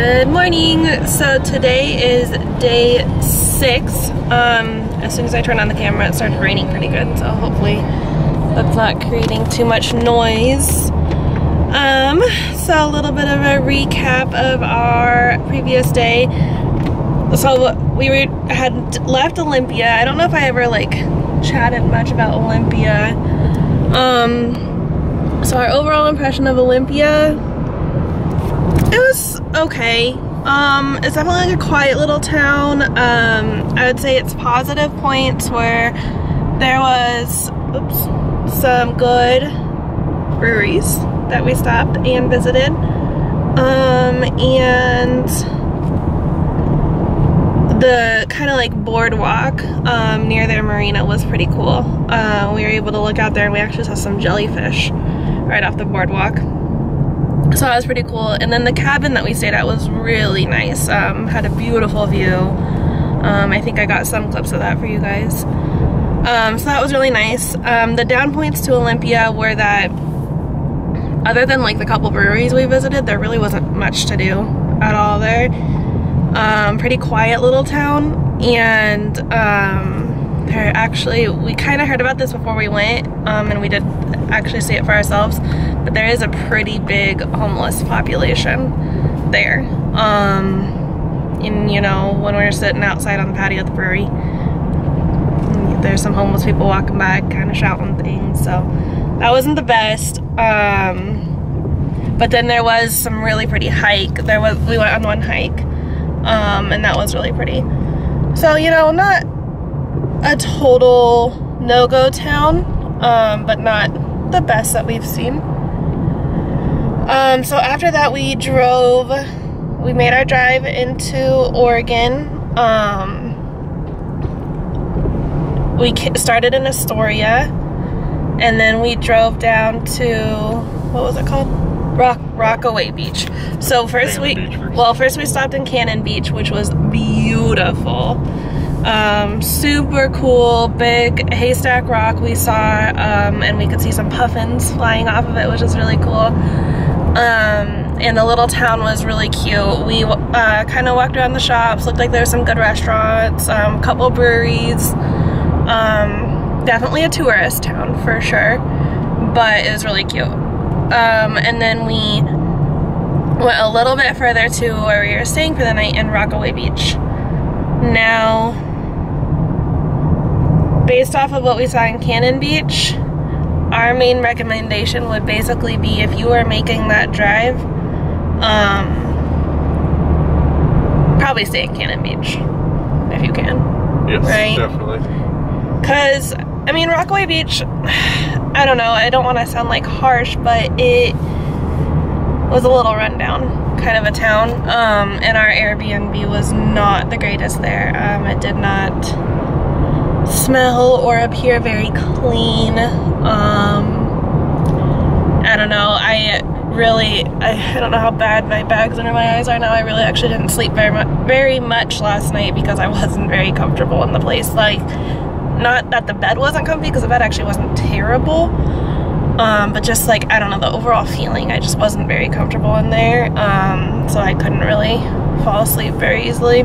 Good morning. So today is day 6. As soon as I turned on the camera, it started raining pretty good, so hopefully that's not creating too much noise. So a little bit of a recap of our previous day. So we had left Olympia. I don't know if I ever like chatted much about Olympia. So our overall impression of Olympia, it was okay. It's definitely like a quiet little town. I would say its positive points were there was some good breweries that we stopped and visited. And the kind of like boardwalk near their marina was pretty cool. We were able to look out there and we actually saw some jellyfish right off the boardwalk. So that was pretty cool. And then the cabin that we stayed at was really nice. Had a beautiful view. I think I got some clips of that for you guys. So that was really nice. The down points to Olympia were that other than like the couple breweries we visited, there really wasn't much to do at all there. Pretty quiet little town, and there actually, we kind of heard about this before we went, and we did actually see it for ourselves, but there is a pretty big homeless population there. And you know, when we were sitting outside on the patio at the brewery, there's some homeless people walking by kind of shouting things, so that wasn't the best. But then there was some really pretty hike. We went on one hike, and that was really pretty. So, you know, not a total no-go town, but not the best that we've seen. So after that we made our drive into Oregon. We started in Astoria, and then we drove down to, what was it called? Rockaway Beach. So first we stopped in Cannon Beach, which was beautiful. Super cool, big haystack rock we saw, and we could see some puffins flying off of it, which was really cool. And the little town was really cute. We kind of walked around the shops, looked like there were some good restaurants, a couple breweries. Definitely a tourist town for sure, but it was really cute. And then we went a little bit further to where we were staying for the night in Rockaway Beach. Now, based off of what we saw in Cannon Beach, our main recommendation would basically be, if you are making that drive, probably stay in Cannon Beach if you can. Yes, right? Definitely. Because, I mean, Rockaway Beach, I don't know, I don't want to sound like harsh, but it was a little rundown kind of a town, and our Airbnb was not the greatest there. It did not smell or appear very clean. I don't know, I don't know how bad my bags under my eyes are now. I really actually didn't sleep very much last night because I wasn't very comfortable in the place. Like, not that the bed wasn't comfy, because the bed actually wasn't terrible, but just like, I don't know, the overall feeling, I just wasn't very comfortable in there, so I couldn't really fall asleep very easily.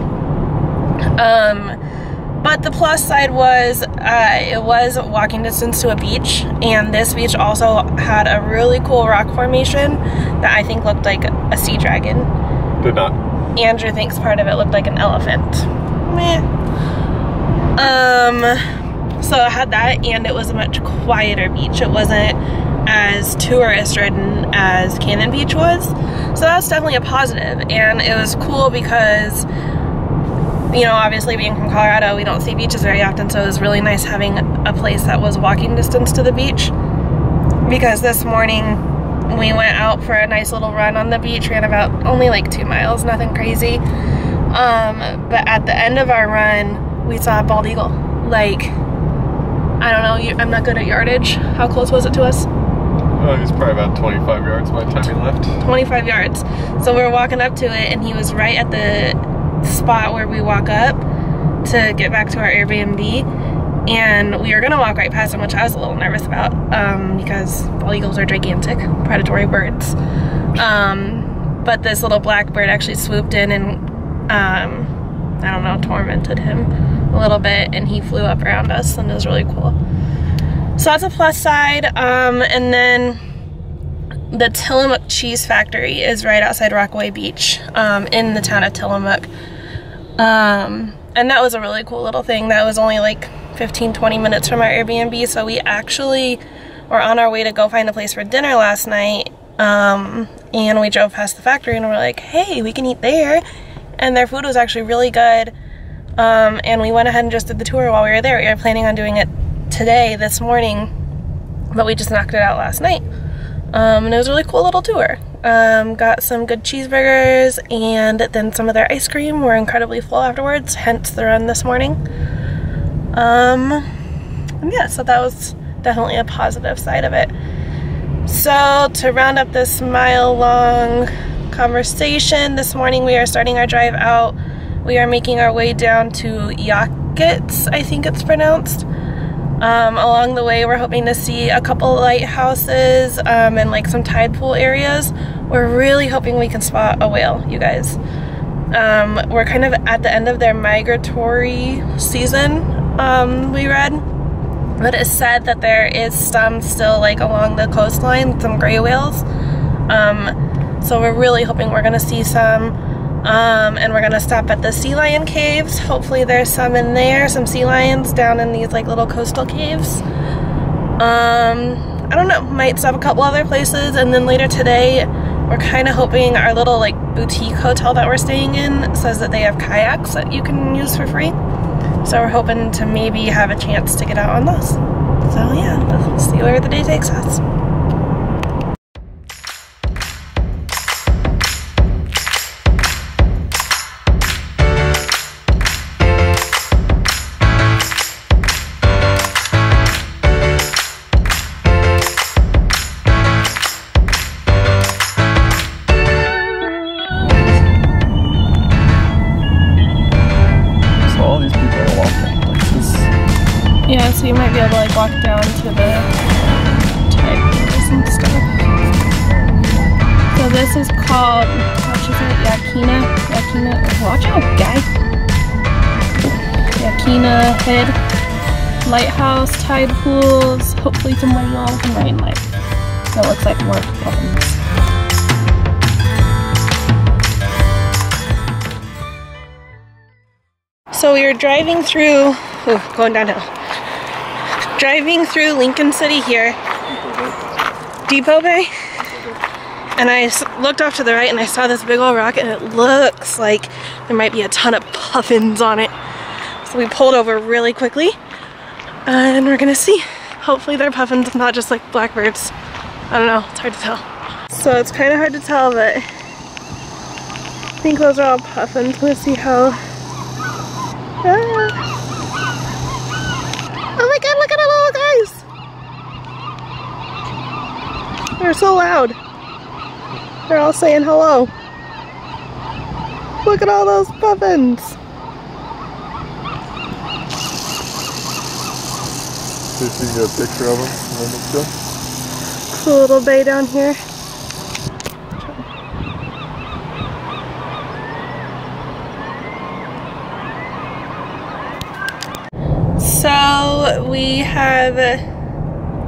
But the plus side was, it was walking distance to a beach, and this beach also had a really cool rock formation that I think looked like a sea dragon. Did not. Andrew thinks part of it looked like an elephant. Meh. So it had that, and it was a much quieter beach. It wasn't as tourist ridden as Cannon Beach was. So that's definitely a positive, and it was cool because, you know, obviously being from Colorado, we don't see beaches very often, so it was really nice having a place that was walking distance to the beach. Because this morning we went out for a nice little run on the beach, ran about only like 2 miles, nothing crazy. But at the end of our run, we saw a bald eagle. Like, I don't know, I'm not good at yardage. How close was it to us? It was probably about 25 yards by the time he left. 25 yards. So we were walking up to it, and he was right at the spot where we walk up to get back to our Airbnb, and we were gonna walk right past him, which I was a little nervous about, because bald eagles are gigantic predatory birds. but this little blackbird actually swooped in and I don't know, tormented him a little bit, and he flew up around us, and it was really cool. So that's a plus side. And then the Tillamook Cheese Factory is right outside Rockaway Beach, in the town of Tillamook. And that was a really cool little thing. That was only like 15-20 minutes from our Airbnb, so we actually were on our way to go find a place for dinner last night, and we drove past the factory and we're like, hey, we can eat there, and their food was actually really good, and we went ahead and just did the tour while we were there. We were planning on doing it today, this morning, but we just knocked it out last night, and it was a really cool little tour. Got some good cheeseburgers, and then some of their ice cream. We're incredibly full afterwards, hence the run this morning. And yeah, so that was definitely a positive side of it. So to round up this mile-long conversation, this morning we are starting our drive out. We are making our way down to Yachats, I think it's pronounced. Along the way, we're hoping to see a couple lighthouses, and like some tide pool areas. We're really hoping we can spot a whale, you guys. We're kind of at the end of their migratory season, we read, but it said that there is some still like along the coastline, some gray whales. So we're really hoping we're gonna see some, and we're gonna stop at the sea lion caves. Hopefully there's some in there, some sea lions down in these like little coastal caves. I don't know, might stop a couple other places, and then later today we're kind of hoping our little like boutique hotel that we're staying in says that they have kayaks that you can use for free. So we're hoping to maybe have a chance to get out on those. So yeah, let's see where the day takes us. Yeah, so you might be able to like walk down to the tide pools and stuff. So this is called, what is it, Yakina, watch out guy. Yakina Head Lighthouse, tide pools, hopefully somewhere y'all can ride like. That looks like more puffins. So we were driving through, going downhill. Driving through Lincoln City here, Depot Bay, and I looked off to the right and I saw this big old rock, and it looks like there might be a ton of puffins on it. So we pulled over really quickly, and we're gonna see. Hopefully they're puffins, not just like blackbirds. I don't know, it's hard to tell. So it's kind of hard to tell, but I think those are all puffins. Let's see how. Oh my god, look at the little guys! They're so loud. They're all saying hello. Look at all those puffins. See if you get a picture of them. Cool little bay down here. So we have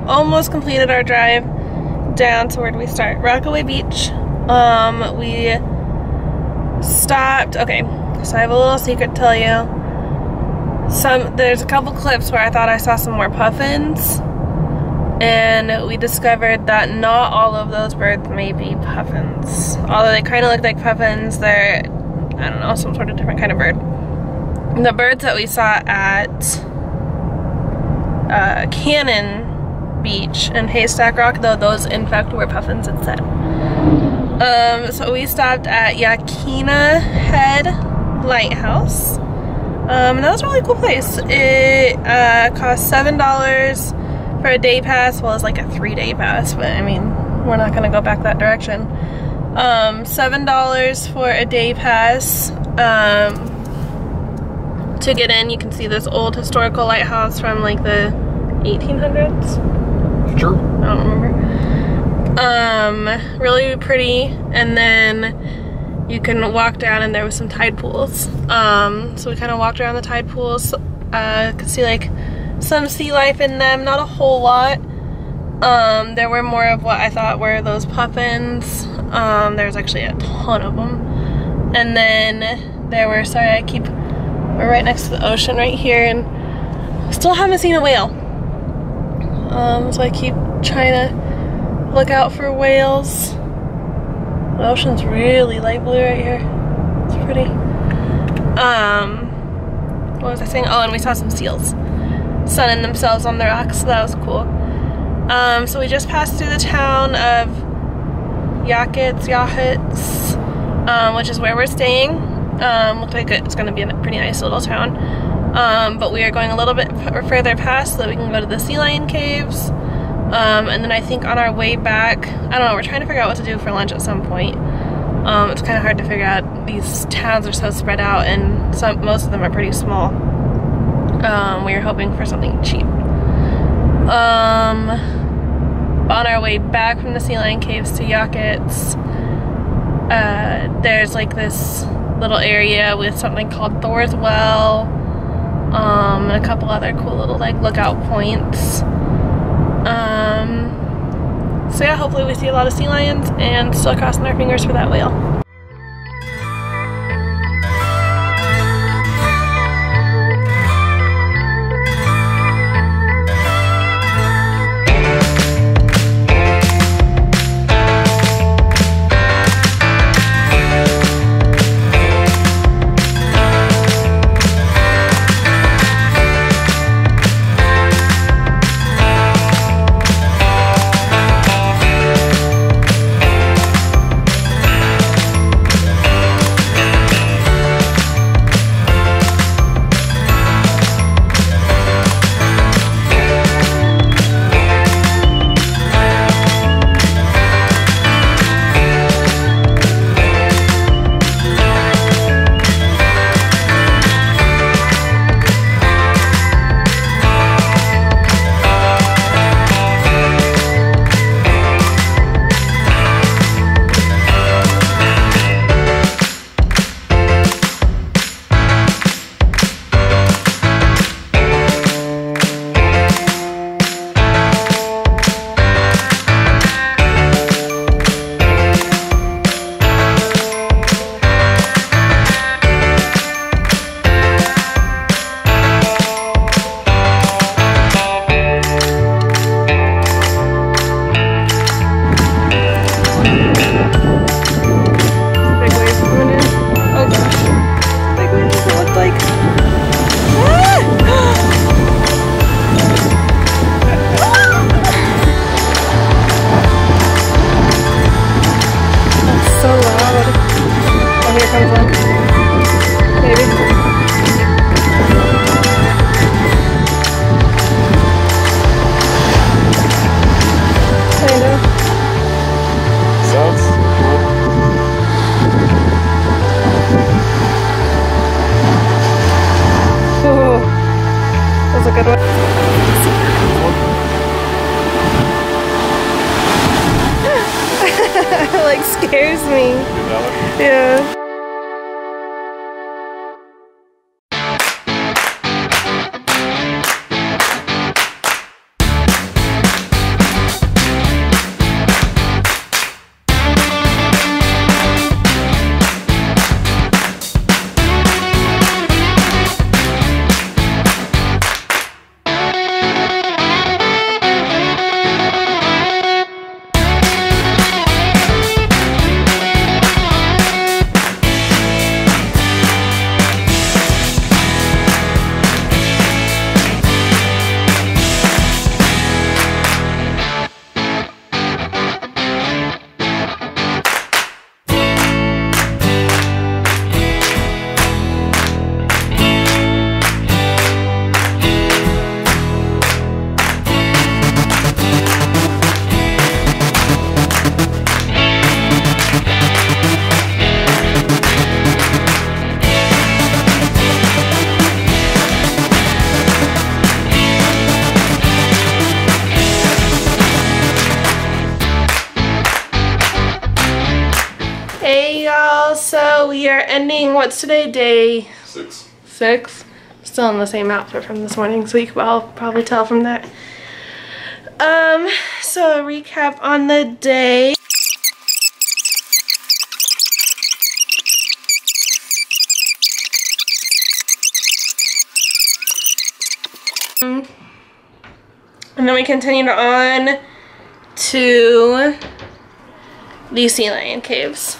almost completed our drive down to, where do we start? Rockaway Beach. We stopped, okay, so I have a little secret to tell you. There's a couple clips where I thought I saw some more puffins, and we discovered that not all of those birds may be puffins. Although they kind of look like puffins, they're, I don't know, some sort of different kind of bird. The birds that we saw at Cannon Beach and Haystack Rock, though, those in fact were puffins instead. So we stopped at Yakina Head Lighthouse. And that was a really cool place. It cost $7 for a day pass. Well, it's like a 3-day pass, but I mean, we're not gonna go back that direction. $7 for a day pass. To get in, you can see this old historical lighthouse from like the 1800s. Sure. I don't remember. Really pretty. And then you can walk down and there was some tide pools. So we kind of walked around the tide pools. Could see like some sea life in them, not a whole lot. There were more of what I thought were those puffins. There's actually a ton of them. And then there were, we're right next to the ocean right here, and still haven't seen a whale. So I keep trying to look out for whales. The ocean's really light blue right here. It's pretty. What was I saying? Oh, and we saw some seals sunning themselves on the rocks, so that was cool. So we just passed through the town of Yachats, which is where we're staying. Looks like it's going to be a pretty nice little town. But we are going a little bit further past so that we can go to the sea lion caves. And then I think on our way back, I don't know, we're trying to figure out what to do for lunch at some point. It's kind of hard to figure out. These towns are so spread out, and most of them are pretty small. We were hoping for something cheap. On our way back from the sea lion caves to Yachats, there's like this little area with something called Thor's well, and a couple other cool little like lookout points. So yeah, hopefully we see a lot of sea lions, and still crossing our fingers for that whale. Like scares me. Yeah. Hey y'all, so we are ending, what's today, day 6? Still in the same outfit from this morning, so you can all probably tell from that. So a recap on the day. And then we continued on to the sea lion caves,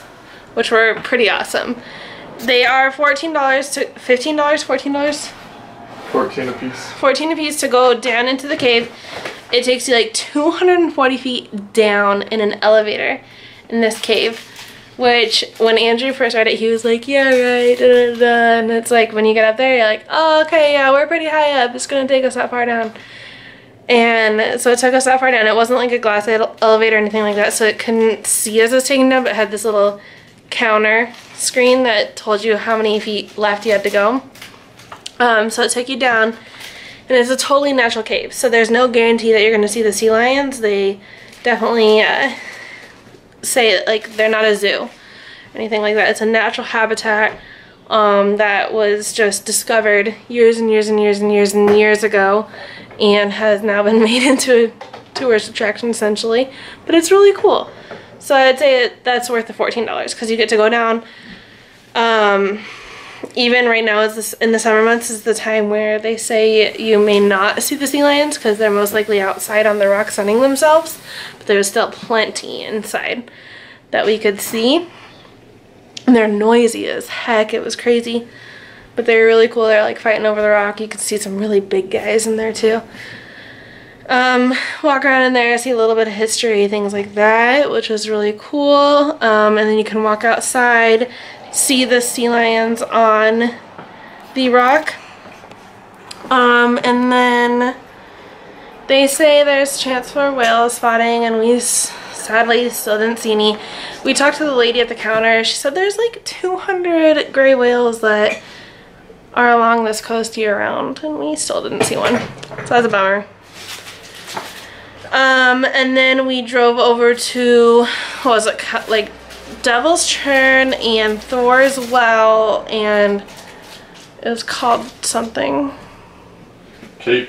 which were pretty awesome. They are $14 to $15, $14? 14 a piece. 14 a piece to go down into the cave. It takes you like 240 feet down in an elevator in this cave, which when Andrew first read it, he was like, yeah, right, da, da, da. And it's like when you get up there, you're like, oh, okay, yeah, we're pretty high up. It's gonna take us that far down. And so it took us that far down. It wasn't like a glass elevator or anything like that, so it couldn't see as it was taking down, but it had this little counter screen that told you how many feet left you had to go. So it took you down, and it's a totally natural cave, so there's no guarantee that you're going to see the sea lions. They definitely say like they're not a zoo or anything like that. It's a natural habitat that was just discovered years and years and years and years and years ago, and has now been made into a tourist attraction essentially. But it's really cool. So I'd say that's worth the $14 because you get to go down. Even right now is this, in the summer months is the time where they say you may not see the sea lions because they're most likely outside on the rocks sunning themselves. But there's still plenty inside that we could see. And they're noisy as heck. It was crazy. But they're really cool. They're like fighting over the rock. You could see some really big guys in there too. Walk around in there, see a little bit of history, things like that, which was really cool. And then you can walk outside, see the sea lions on the rock. And then they say there's a chance for whale spotting, and we sadly still didn't see any. We talked to the lady at the counter. She said there's like 200 gray whales that are along this coast year round, and we still didn't see one. So that's a bummer. And then we drove over to, what was it, like Devil's Churn and Thor's Well, and it was called something. Cape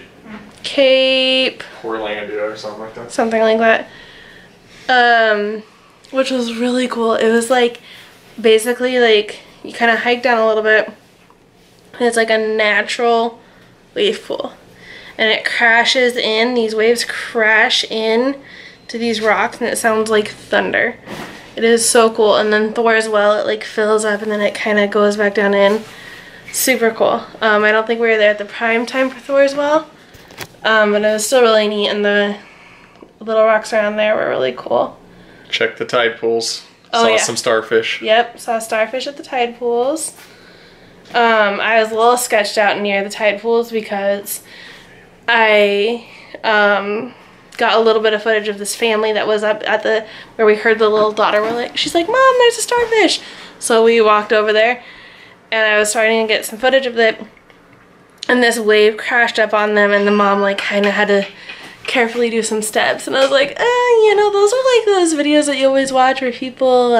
Portlandia or something like that. Something like that. Which was really cool. It was like, basically like, you kind of hike down a little bit, and it's like a natural wave pool. And it crashes in, these waves crash in to these rocks, and it sounds like thunder. It is so cool. And then Thor's Well, it like fills up and then it kind of goes back down in. Super cool. I don't think we were there at the prime time for Thor's Well, but it was still really neat, and the little rocks around there were really cool. Check the tide pools. Oh, Saw yeah. some starfish. Yep, saw starfish at the tide pools. I was a little sketched out near the tide pools because I got a little bit of footage of this family that was up at the, where we heard the little daughter, she's like, Mom, there's a starfish. So we walked over there, and I was starting to get some footage of it, and this wave crashed up on them, and the mom like kind of had to carefully do some steps, and I was like, you know, those are like those videos that you always watch where people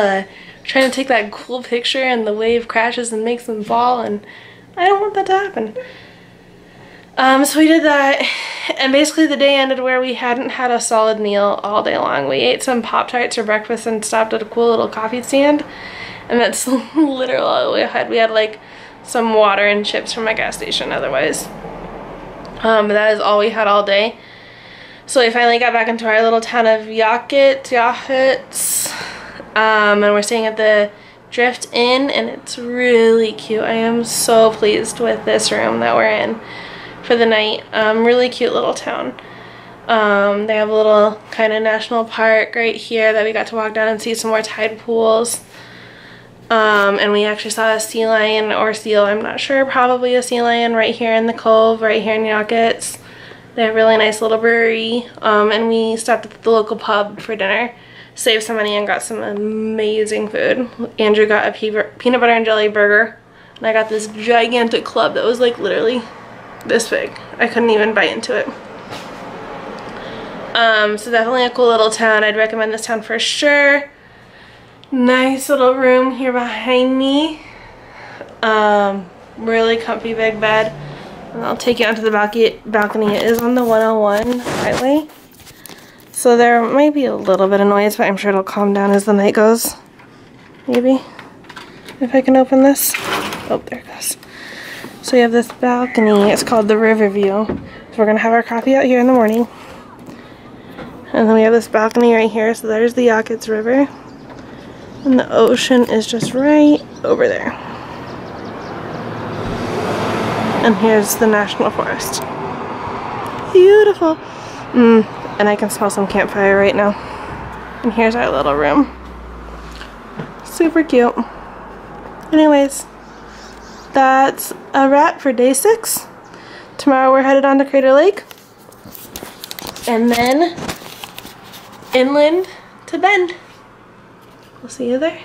trying to take that cool picture and the wave crashes and makes them fall, and I don't want that to happen. So we did that, and basically the day ended where we hadn't had a solid meal all day long. We ate some Pop-Tarts for breakfast and stopped at a cool little coffee stand, and that's literally all we had. We had like some water and chips from my gas station otherwise. But that is all we had all day. So we finally got back into our little town of Yachats, and we're staying at the Drift Inn, and it's really cute. I am so pleased with this room that we're in for the night. Really cute little town. They have a little kind of national park right here that we got to walk down and see some more tide pools. And we actually saw a sea lion or seal, I'm not sure, probably a sea lion right here in the cove, right here in Yachats. They have a really nice little brewery, and we stopped at the local pub for dinner, saved some money, and got some amazing food. Andrew got a peanut butter and jelly burger, and I got this gigantic club that was like literally this big. I couldn't even bite into it. So definitely a cool little town. I'd recommend this town for sure. Nice little room here behind me. Really comfy big bed. And I'll take you onto the balcony. It is on the 101 highway. So there might be a little bit of noise, but I'm sure it'll calm down as the night goes. Maybe. If I can open this. Oh, there it goes. So we have this balcony. It's called the River View. So we're going to have our coffee out here in the morning. And then we have this balcony right here. So there's the Yachats River. And the ocean is just right over there. And here's the National Forest. Beautiful. And I can smell some campfire right now. And here's our little room. Super cute. Anyways, that's a wrap for day 6. Tomorrow we're headed on to Crater Lake. And then inland to Bend. We'll see you there.